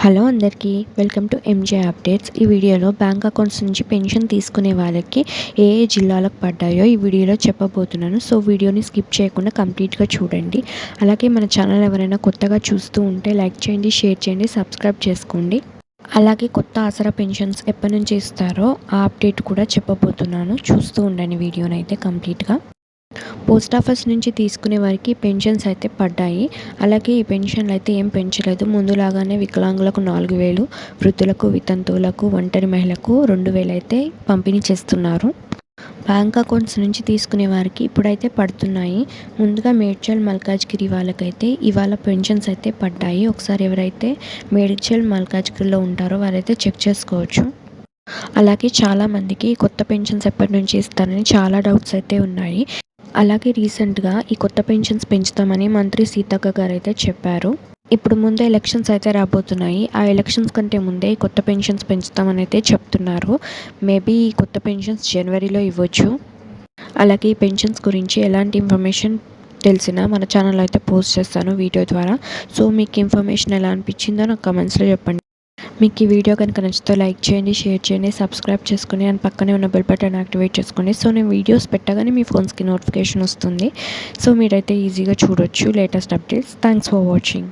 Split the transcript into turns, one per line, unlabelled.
Hello అందరికీ welcome to M J updates. ఈ వీడియోలో బ్యాంక్ అకౌంట్స్ నుంచి పెన్షన్ తీసుకునే వాళ్ళకి ఏ ఏ జిల్లాలకు పడ్డాయో ఈ వీడియోలో చెప్పబోతున్నాను. సో వీడియోని స్కిప్ చేయకుండా కంప్లీట్గా చూడండి. అలాగే మన ఛానల్ ఎవరైనా కొత్తగా చూస్తూ ఉంటే లైక్ చేయండి, షేర్ చేయండి, సబ్స్క్రైబ్ చేసుకోండి. అలాగే కొత్త ఆసరా పెన్షన్స్ ఎప్పటి నుంచి ఇస్తారో ఆ అప్డేట్ కూడా చెప్పబోతున్నాను. చూస్తూ ఉండండి వీడియోని అయితే కంప్లీట్గా. పోస్ట్ ఆఫీస్ నుంచి తీసుకునే వారికి పెన్షన్స్ అయితే పడ్డాయి. అలాగే ఈ పెన్షన్లు అయితే ఏం పెంచలేదు. ముందులాగానే వికలాంగులకు 4,000, వృద్ధులకు, వితంతువులకు, ఒంటరి మహిళలకు 2,000 అయితే పంపిణీ చేస్తున్నారు. బ్యాంక్ అకౌంట్స్ నుంచి తీసుకునే వారికి ఇప్పుడైతే పడుతున్నాయి. ముందుగా మేడ్చల్, మల్కాజ్గిరి వాళ్ళకైతే ఇవాళ పెన్షన్స్ అయితే పడ్డాయి. ఒకసారి ఎవరైతే మేడ్చల్, మల్కాజ్గిరిలో ఉంటారో వారైతే చెక్ చేసుకోవచ్చు. అలాగే చాలామందికి కొత్త పెన్షన్స్ ఎప్పటి నుంచి ఇస్తారని చాలా డౌట్స్ అయితే ఉన్నాయి. అలాగే రీసెంట్గా ఈ కొత్త పెన్షన్స్ పెంచుతామని మంత్రి సీతక్క గారు అయితే చెప్పారు. ఇప్పుడు ముందే ఎలక్షన్స్ అయితే రాబోతున్నాయి. ఆ ఎలక్షన్స్ కంటే ముందే కొత్త పెన్షన్స్ పెంచుతామని అయితే చెప్తున్నారు. మేబీ ఈ కొత్త పెన్షన్స్ జనవరిలో ఇవ్వచ్చు. అలాగే ఈ పెన్షన్స్ గురించి ఎలాంటి ఇన్ఫర్మేషన్ తెలిసినా మన ఛానల్లో అయితే పోస్ట్ చేస్తాను వీడియో ద్వారా. సో మీకు ఇన్ఫర్మేషన్ ఎలా అనిపించిందో నాకు కమెంట్స్లో చెప్పండి. మీకు ఈ వీడియో కనుక నచ్చితే లైక్ చేయండి, షేర్ చేయండి, సబ్స్క్రైబ్ చేసుకుని అండ్ పక్కనే ఉన్న బెల్ బటన్ యాక్టివేట్ చేసుకోండి. సో నేను వీడియోస్ పెట్టగానే మీ ఫోన్స్కి నోటిఫికేషన్ వస్తుంది. సో మీరైతే ఈజీగా చూడొచ్చు latest updates. Thanks for watching.